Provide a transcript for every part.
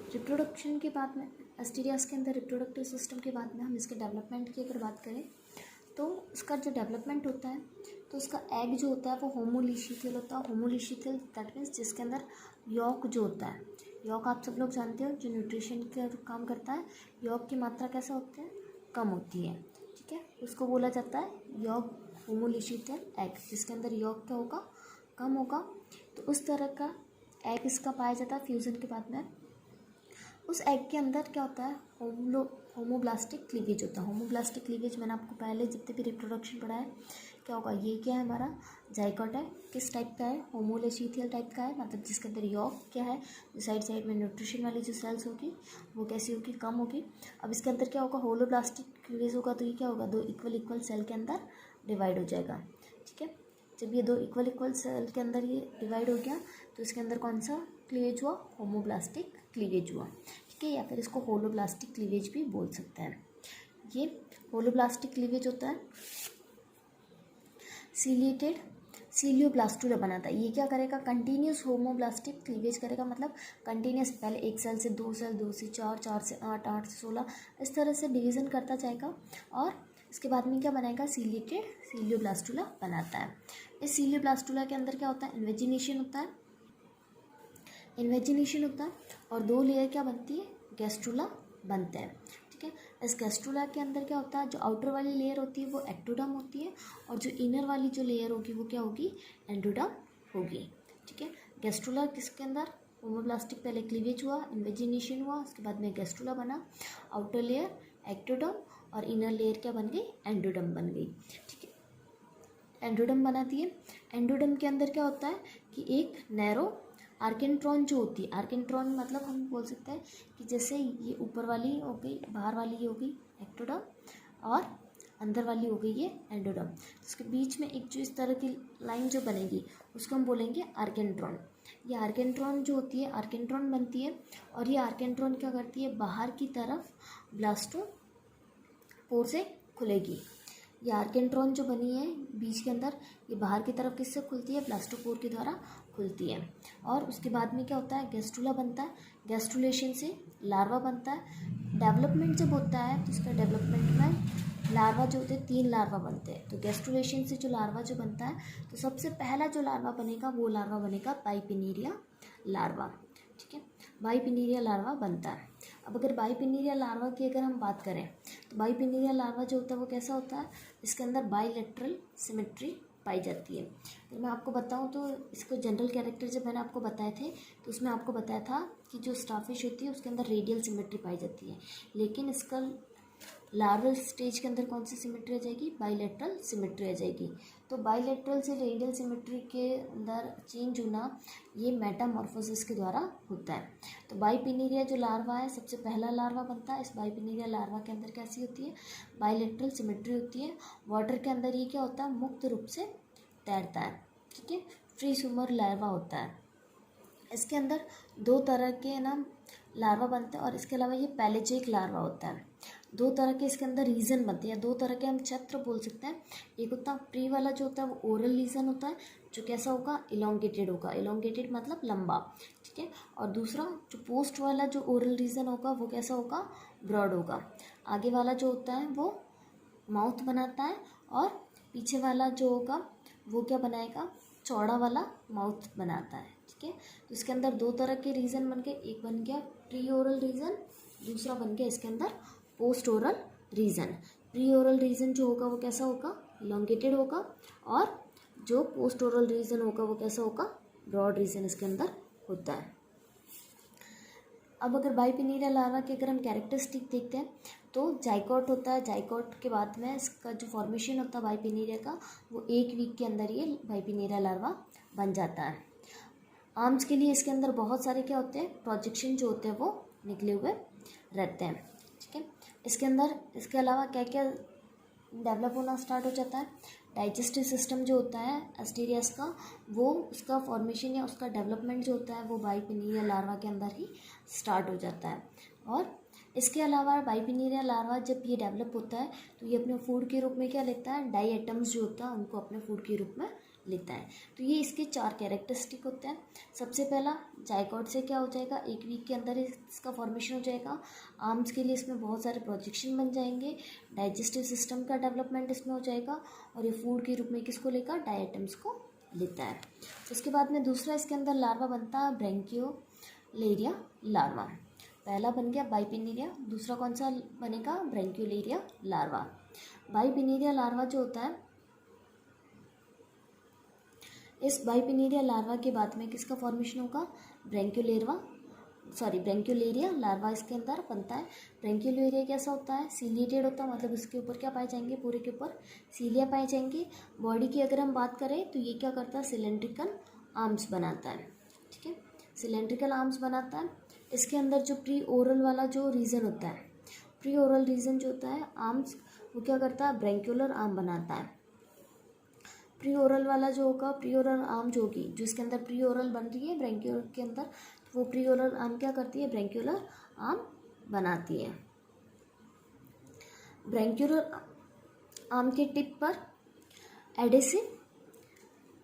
Reproduction के बाद में एस्टीरियास के अंदर रिप्रोडक्टिव सिस्टम के बाद में हम इसके डेवलपमेंट की अगर बात करें तो उसका जो डेवलपमेंट होता है तो उसका एग जो होता है वो होमोलिशिथियल होता है। होमोलिशिथियल दैट मीन्स जिसके अंदर यॉक जो होता है, यॉक आप सब लोग जानते हो जो न्यूट्रिशन का काम करता है, यॉक की मात्रा कैसा होती है, कम होती है, ठीक है, उसको बोला जाता है यॉक होमोलिशिथियल एग, जिसके अंदर यॉक क्या होगा, कम होगा। तो उस तरह का एग इसका पाया जाता है फ्यूज़न के बाद में। उस एग के अंदर क्या होता है, होमोब्लास्टिक क्लीवेज होता है। होमोब्लास्टिक क्लीवेज मैंने आपको पहले जितने भी रिप्रोडक्शन पढ़ा है क्या होगा, ये क्या है हमारा जाइगोट है, किस टाइप का है, होमोलेशिथियल टाइप का है, मतलब जिसके अंदर यॉक क्या है, जो साइड साइड में न्यूट्रिशन वाली जो सेल्स होगी वो कैसी होगी, कम होगी। अब इसके अंदर क्या होगा, होलोब्लास्टिक क्लीवेज होगा तो ये क्या होगा, दो इक्वल सेल के अंदर डिवाइड हो जाएगा, ठीक है। जब ये दो इक्वल सेल के अंदर ये डिवाइड हो गया तो इसके अंदर कौन सा क्लीवेज हुआ, होमोब्लास्टिक क्लीवेज हुआ, ठीक है, या फिर इसको होलोब्लास्टिक क्लीवेज भी बोल सकते हैं। ये होलोब्लास्टिक क्लीवेज होता है सीलिएटेड सीलियोब्लास्टुला बनाता है। ये क्या करेगा, कंटिन्यूस होमोब्लास्टिक क्लीवेज करेगा, मतलब कंटिन्यूस पहले एक सेल से दो सेल, दो से चार, चार से आठ, आठ से 16, इस तरह से डिवीज़न करता जाएगा और इसके बाद में क्या बनाएगा, सीलिएटेड सीलियोब्लास्टुला बनाता है। इस सीलियोब्लास्टुला के अंदर क्या होता है, इन्वेजिनेशन होता है, इन्वेजिनेशन होता है और दो लेयर क्या बनती है, गैस्ट्रुला बनते हैं, ठीक है। इस गैस्ट्रुला के अंदर क्या होता है, जो आउटर वाली लेयर होती है वो एक्टोडर्म होती है और जो इनर वाली जो लेयर होगी वो क्या होगी, एंडोडर्म होगी, ठीक है। गैस्ट्रुला किसके अंदर, होमोब्लास्टिक पहले क्लीवेज हुआ, इन्वेजिनेशन हुआ, उसके बाद में गैस्ट्रुला बना, आउटर लेयर एक्टोडर्म और इनर लेयर क्या बन गई, एंडोडर्म बन गई, ठीक है। एंडोडर्म बनाती है। एंडोडर्म के अंदर क्या होता है कि एक नैरो आर्केंट्रॉन जो होती है, आर्केंट्रॉन मतलब हम बोल सकते हैं कि जैसे ये ऊपर वाली हो गई, बाहर वाली ये हो गई एक्टोडर्म और अंदर वाली हो गई ये एंडोडर्म, उसके बीच में एक जो इस तरह की लाइन जो बनेगी उसको हम बोलेंगे आर्केंट्रॉन। ये आर्केंट्रॉन जो होती है, आर्केंट्रॉन बनती है और ये आर्केंट्रॉन क्या करती है, बाहर की तरफ ब्लास्टोपोर से खुलेगी। ये आर्केंट्रॉन जो बनी है बीच के अंदर, ये बाहर की तरफ किससे खुलती है, ब्लास्टोपोर के द्वारा खुलती है। और उसके बाद में क्या होता है, गैस्ट्रुला बनता है, गैस्ट्रुलेशन से लार्वा बनता है। डेवलपमेंट जब होता है तो उसका डेवलपमेंट में लार्वा जो होते हैं 3 लार्वा बनते हैं। तो गैस्ट्रुलेशन से जो लार्वा जो बनता है तो सबसे पहला जो लार्वा बनेगा वो लार्वा बनेगा बाइपिनीरिया लार्वा, ठीक है, बाइपिनीरिया लार्वा बनता है। अब अगर बाइपिनीरिया लार्वा की अगर हम बात करें तो बाइपिनीरिया लार्वा जो होता है वो कैसा होता है, इसके अंदर बाइलेटरल सिमेट्री पाई जाती है। तो मैं आपको बताऊं तो इसको जनरल कैरेक्टर जब मैंने आपको बताए थे तो उसमें आपको बताया था कि जो स्टारफिश होती है उसके अंदर रेडियल सिमेट्री पाई जाती है, लेकिन इसका लार्वल स्टेज के अंदर कौन सी सिमेट्री आ जाएगी, बाइलेटरल सिमेट्री आ जाएगी। तो बाइलेटरल से रेडियल सिमेट्री के अंदर चेंज होना ये मेटामॉर्फोसिस के द्वारा होता है। तो बाइपिनीरिया जो लार्वा है सबसे पहला लार्वा बनता है। इस बाइपिनीरिया लार्वा के अंदर कैसी होती है, बाइलेटरल सिमेट्री होती है। वाटर के अंदर ये क्या होता है, मुक्त रूप से तैरता है, ठीक है, फ्री स्विमर लार्वा होता है। इसके अंदर 2 तरह के ना लार्वा बनते हैं और इसके अलावा ये पैलेजिक लार्वा होता है। 2 तरह के इसके अंदर रीजन बनते हैं, 2 तरह के हम छत्र बोल सकते हैं। एक होता है प्री वाला जो होता है वो ओरल रीजन होता है, जो कैसा होगा, इलोंगेटेड होगा, इलोंगेटेड मतलब लंबा, ठीक है। और दूसरा जो पोस्ट वाला जो ओरल रीजन होगा वो कैसा होगा, ब्रॉड होगा। आगे वाला जो होता है वो माउथ बनाता है और पीछे वाला जो होगा वो क्या बनाएगा, चौड़ा वाला माउथ बनाता है, ठीक है। तो इसके अंदर 2 तरह के रीजन बन गए, एक बन गया प्री ओरल रीजन, दूसरा बन गया इसके अंदर post oral region. Pre oral region जो होगा वो कैसा होगा, इलोंगेटेड होगा और जो पोस्ट ओरल रीजन होगा वो कैसा होगा, ब्रॉड रीजन इसके अंदर होता है। अब अगर बाइपिनीरिया लार्वा के अगर हम कैरेक्टरिस्टिक देखते हैं तो जाइगोट होता है, जाइगोट के बाद में इसका जो फॉर्मेशन होता है बाइपिनीरिया का वो 1 वीक के अंदर ये बाइपिनीरिया लार्वा बन जाता है। आर्म्स के लिए इसके अंदर बहुत सारे क्या होते हैं, प्रोजेक्शन जो होते हैं वो निकले हुए रहते हैं, ठीक है। इसके अंदर इसके अलावा क्या क्या डेवलप होना स्टार्ट हो जाता है, डाइजेस्टिव सिस्टम जो होता है एस्टीरियस का वो उसका फॉर्मेशन या उसका डेवलपमेंट जो होता है वो बाइपिनीरिया लार्वा के अंदर ही स्टार्ट हो जाता है। और इसके अलावा बाइपिनीरिया लार्वा जब ये डेवलप होता है तो ये अपने फूड के रूप में क्या लेता है, डाई एटम्स जो होता है उनको अपने फूड के रूप में लेता है। तो ये इसके 4 कैरेक्टरिस्टिक होते हैं। सबसे पहला, जायगोट से क्या हो जाएगा, 1 वीक के अंदर इसका फॉर्मेशन हो जाएगा। आर्म्स के लिए इसमें बहुत सारे प्रोजेक्शन बन जाएंगे। डाइजेस्टिव सिस्टम का डेवलपमेंट इसमें हो जाएगा और ये फूड के रूप में किसको लेगा, डायटम्स को लेता है। उसके बाद में दूसरा इसके अंदर लार्वा बनता है ब्रैंकियोलेरिया लार्वा। पहला बन गया बाइपिनीरिया, दूसरा कौन सा बनेगा, ब्रैंकियोलेरिया लार्वा। बाइपिनीरिया लार्वा जो होता है, इस बाइपिनीरिया लार्वा के बाद में किसका फॉर्मेशन होगा, ब्रैंकियोलेरिया लार्वा इसके अंदर बनता है। ब्रैंकियोलेरिया कैसा होता है, सीलिएटेड होता है, मतलब उसके ऊपर क्या पाए जाएंगे, पूरे के ऊपर सीलिया पाए जाएंगे। बॉडी की अगर हम बात करें तो ये क्या करता है, सिलेंड्रिकल आर्म्स बनाता है। ठीक है, सिलेंड्रिकल आर्म्स बनाता है। इसके अंदर जो प्री ओरल वाला जो रीजन होता है, प्री ओरल रीजन जो होता है आर्म्स, वो क्या करता है, ब्रैंक्युलर आर्म बनाता है। प्री ओरल वाला जो होगा, प्री ओरल आर्म जो होगी, जो इसके अंदर प्री ओरल बन रही है ब्रैंक्यूलर के अंदर, तो वो प्री ओरल आर्म क्या करती है, ब्रैंक्युलर आर्म बनाती है। ब्रैंक्युलर आर्म के टिप पर एडेसिव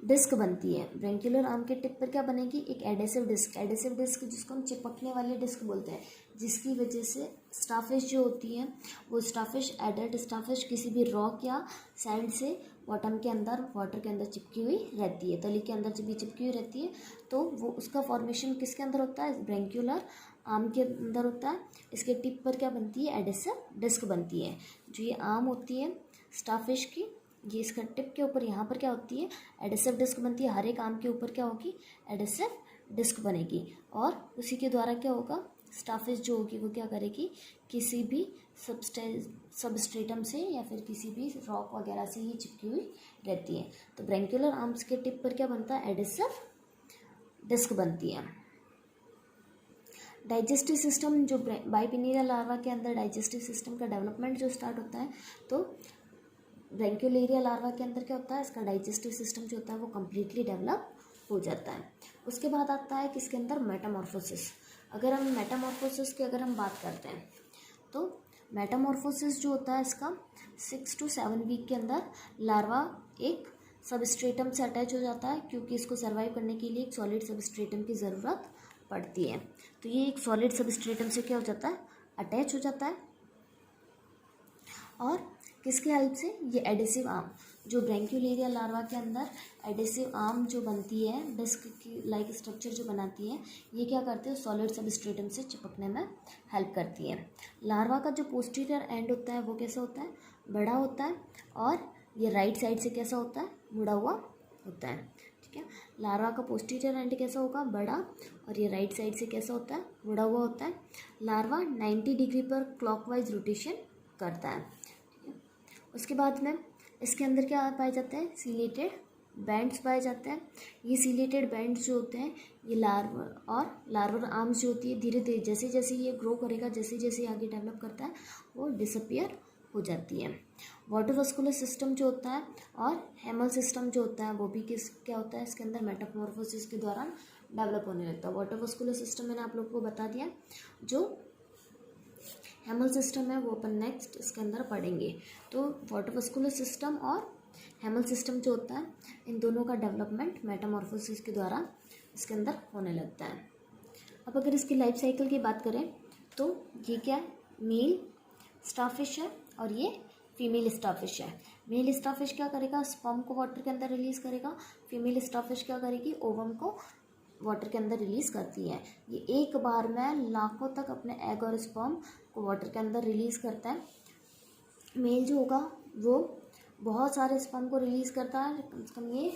डिस्क बनती है। ब्रैंक्युलर आर्म के टिप पर क्या बनेगी, एक एडेसिव डिस्क जिसको हम चिपकने वाले डिस्क बोलते हैं, जिसकी वजह से स्टारफिश जो होती है, वो स्टारफिश, एडल्ट स्टारफिश किसी भी रॉक या सैंड से बॉटम के अंदर, वाटर के अंदर चिपकी हुई रहती है, तली के अंदर जब भी चिपकी हुई रहती है, तो वो उसका फॉर्मेशन किसके अंदर होता है, ब्रैंक्युलर आर्म के अंदर होता है। इसके टिप पर क्या बनती है, एडेसिव डिस्क बनती है। जो ये आर्म होती है स्टारफिश की, ये इसका टिप के ऊपर यहाँ पर क्या होती है, एडेसिव डिस्क बनती है। हर एक आर्म के ऊपर क्या होगी, एडेसिव डिस्क बनेगी, और उसी के द्वारा क्या होगा, स्टारफिश जो होगी वो क्या करेगी, किसी भी सबस्ट्रेटम से या फिर किसी भी रॉक वगैरह से ये चिपकी हुई रहती है। तो ब्रैंक्युलर आर्म्स के टिप पर क्या बनता है, एडेसिव डिस्क बनती है। डाइजेस्टिव सिस्टम, जो बाइपिनीरिया लार्वा के अंदर डाइजेस्टिव सिस्टम का डेवलपमेंट जो स्टार्ट होता है, तो ब्रैंक्योलेरिया लार्वा के अंदर क्या होता है, इसका डाइजेस्टिव सिस्टम जो होता है वो कम्प्लीटली डेवलप हो जाता है। उसके बाद आता है किसके अंदर, मेटामॉर्फोसिस। अगर हम मेटामॉर्फोसिस की अगर हम बात करते हैं, तो मेटामॉर्फोसिस जो होता है इसका 6 to 7 वीक के अंदर लार्वा एक सबस्ट्रेटम से अटैच हो जाता है, क्योंकि इसको सर्वाइव करने के लिए एक सॉलिड सबस्ट्रेटम की ज़रूरत पड़ती है। तो ये एक सॉलिड सबस्ट्रेटम से क्या हो जाता है, अटैच हो जाता है। और किसके हेल्प से, ये एडेसिव आर्म, जो ब्रैंक्योलेरिया लार्वा के अंदर एडेसिव आर्म जो बनती है, डिस्क की लाइक स्ट्रक्चर जो बनाती है, ये क्या करते हैं, सॉलिड सबस्ट्रेटम से चिपकने में हेल्प करती है। लार्वा का जो पोस्टीरियर एंड होता है वो कैसा होता है, बड़ा होता है, और ये राइट साइड से कैसा होता है, मुड़ा हुआ होता है। ठीक है, लार्वा का पोस्टीरियर एंड कैसा होगा, बड़ा, और ये राइट साइड से कैसा होता है, मुड़ा हुआ होता है। लार्वा 90 डिग्री पर क्लॉकवाइज रोटेशन करता है। उसके बाद में इसके अंदर क्या पाए जाते हैं, सीलेटेड बैंड्स पाए जाते हैं। ये सीलेटेड बैंड्स जो होते हैं, ये लार्वर आर्म्स जो होती है, धीरे धीरे जैसे जैसे ये ग्रो करेगा, जैसे जैसे आगे डेवलप करता है, वो डिसअपियर हो जाती है। वाटर वस्कुलर सिस्टम जो होता है और हेमल सिस्टम जो होता है, वो भी क्या होता है, इसके अंदर मेटामॉर्फोसिस के दौरान डेवलप होने लगता है। वाटर वस्कुलर सिस्टम मैंने आप लोग को बता दिया। जो हेमल सिस्टम है वो अपन नेक्स्ट इसके अंदर पढ़ेंगे। तो वाटर वस्कुलर सिस्टम और हेमल सिस्टम जो होता है, इन दोनों का डेवलपमेंट मेटामॉर्फोसिस के द्वारा इसके अंदर होने लगता है। अब अगर इसकी लाइफ साइकिल की बात करें, तो ये क्या है, मेल स्टारफिश है और ये फीमेल स्टारफिश है। मेल स्टारफिश क्या करेगा, स्पर्म को वाटर के अंदर रिलीज करेगा। फीमेल स्टारफिश क्या करेगी, ओवम को वाटर के अंदर रिलीज करती है। ये एक बार में लाखों तक अपने एग और स्पर्म को वाटर के अंदर रिलीज करता है। मेल जो होगा वो बहुत सारे स्पर्म को रिलीज करता है, कम से कम ये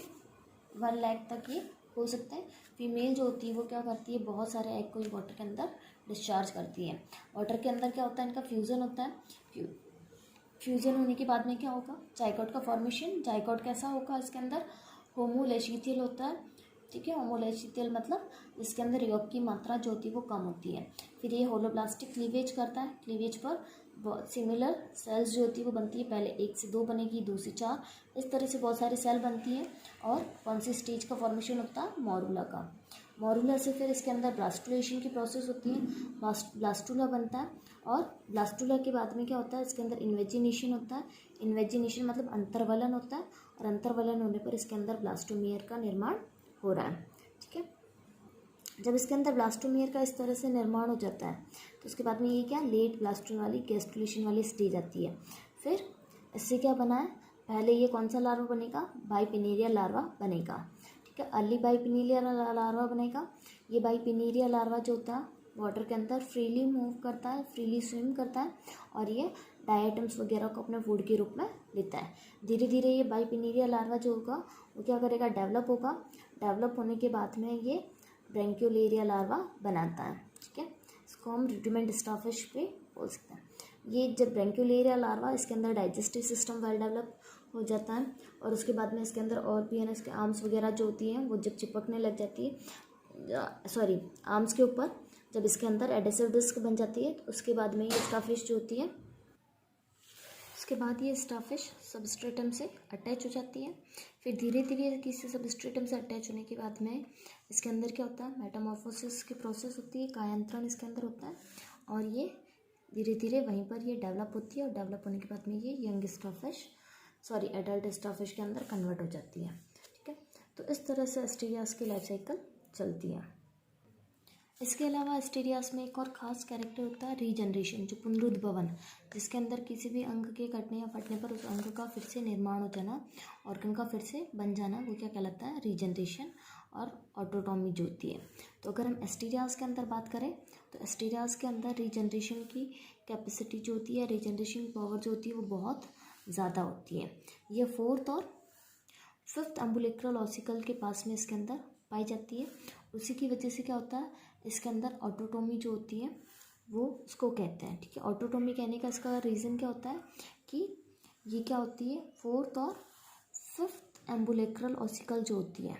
1 लाख तक ये हो सकते हैं। फीमेल जो होती है वो क्या करती है, बहुत सारे एग को वाटर के अंदर डिस्चार्ज करती है। वाटर के अंदर क्या होता है, इनका फ्यूज़न होता है। फ्यूजन होने के बाद में क्या होगा, जायगोट का फॉर्मेशन। जायगोट कैसा होगा, इसके अंदर होमोलेशिथियल होता है। ठीक है, होमोलेशिथियल मतलब इसके अंदर योग की मात्रा जो होती है वो कम होती है। फिर ये होलोब्लास्टिक क्लीवेज करता है। क्लीवेज पर सिमिलर सेल्स जो होती है वो बनती है, पहले 1 से 2 बनेगी, 2 से 4, इस तरह से बहुत सारी सेल बनती है। और कौन सी स्टेज का फॉर्मेशन होता है, मॉरूला का। मोरुला से फिर इसके अंदर ब्लास्टुलेशन की प्रोसेस होती है, ब्लास्टुला बनता है, और ब्लास्टुला के बाद में क्या होता है, इसके अंदर इन्वेजिनेशन होता है। इन्वेजिनेशन मतलब अंतर्वलन होता है, और अंतर्वलन होने पर इसके अंदर ब्लास्टोमियर का निर्माण हो रहा है। ठीक है, जब इसके अंदर ब्लास्टोमियर का इस तरह से निर्माण हो जाता है तो उसके बाद में ये क्या लेट ब्लास्टोन वाली गैस्ट्रुलेशन वाली स्टेज आती है। फिर इससे क्या बना है, पहले ये कौन सा लार्वा बनेगा, बाइपिनेरिया लार्वा बनेगा। ठीक है, अर्ली बाइपिनेरिया लार्वा बनेगा। ये बाइपिनेरिया लार्वा जो होता है वाटर के अंदर फ्रीली मूव करता है, फ्रीली स्विम करता है, और ये डायटम्स वगैरह को अपने फूड के रूप में लेता है। धीरे धीरे ये बाइपिनेरिया लार्वा जो होगा वो क्या करेगा, डेवलप होगा। डेवलप होने के बाद में ये ब्रैंक्योलेरिया लार्वा बनाता है। ठीक है, इसको हम रुडिमेंट स्टारफिश पे बोल सकते हैं। ये जब ब्रैंक्योलेरिया लार्वा, इसके अंदर डाइजेस्टिव सिस्टम वेल डेवलप हो जाता है, और उसके बाद में इसके अंदर और भी है ना, इसके आर्म्स वगैरह जो होती हैं वो जब चिपकने लग जाती है, आर्म्स के ऊपर जब इसके अंदर एडेसिव डिस्क बन जाती है, तो उसके बाद में ये स्टारफिश जो होती है, उसके बाद ये स्टारफिश सबस्ट्रेटम से अटैच हो जाती है। फिर धीरे धीरे किसी सबस्ट्रेटम से अटैच होने के बाद में इसके अंदर क्या होता है, मेटामॉर्फोसिस की प्रोसेस होती है, कायांतरण इसके अंदर होता है, और ये धीरे धीरे वहीं पर ये डेवलप होती है, और डेवलप होने के बाद में ये यंग स्टारफिश एडल्ट स्टारफिश के अंदर कन्वर्ट हो जाती है। ठीक है, तो इस तरह से एस्टेरियास की लाइफ साइकिल चलती है। इसके अलावा एस्टेरियास में एक और ख़ास कैरेक्टर होता है रीजनरेशन, जो पुनरुद्भवन, जिसके अंदर किसी भी अंग के कटने या फटने पर उस अंग का फिर से निर्माण हो जाना, ऑर्गन का फिर से बन जाना, वो क्या कहलाता है, रीजनरेशन और ऑटोटॉमी जो होती है। तो अगर हम एस्टेरियास के अंदर बात करें तो एस्टेरियास के अंदर रीजनरेशन की कैपेसिटी जो होती है, रीजनरेशन पावर जो होती है वो बहुत ज़्यादा होती है। ये 4th और 5th एम्बुलिक्रल ऑसिकल के पास में इसके अंदर पाई जाती है। उसी की वजह से क्या होता है, इसके अंदर ऑटोटॉमी जो होती है वो उसको कहते हैं। ठीक है, ऑटोटॉमी कहने का इसका रीज़न क्या होता है कि ये क्या होती है, 4th और 5th एम्बुलिक्रल ऑसिकल जो होती है,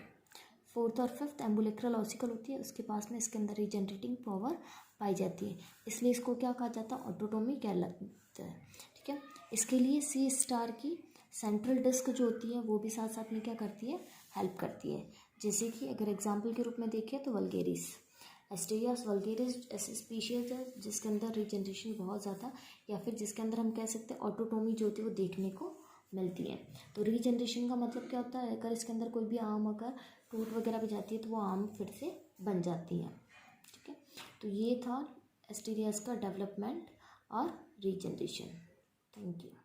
4th और 5th एम्बुलिक्रल ऑसिकल होती है, उसके पास में इसके अंदर रीजनरेटिंग पावर पाई जाती है, इसलिए इसको क्या कहा जाता है, ऑटोटॉमी कहलाता है। ठीक है, इसके लिए सी स्टार की सेंट्रल डिस्क जो होती है वो भी साथ साथ में क्या करती है, हेल्प करती है। जैसे कि अगर एग्जाम्पल के रूप में देखें तो वल्गेरिस, एस्टेरियास वल्गेरिस ऐसे स्पीशीज है जिसके अंदर रीजनरेशन बहुत ज़्यादा, या फिर जिसके अंदर हम कह सकते हैं ऑटोटॉमी जो होती है वो देखने को मिलती है। तो रीजनरेशन का मतलब क्या होता है, अगर इसके अंदर कोई भी आम अगर टूट वगैरह भी जाती है तो वो आम फिर से बन जाती है। ठीक है, तो ये था एस्टेरियास का डेवलपमेंट और रीजनरेशन। Thank you.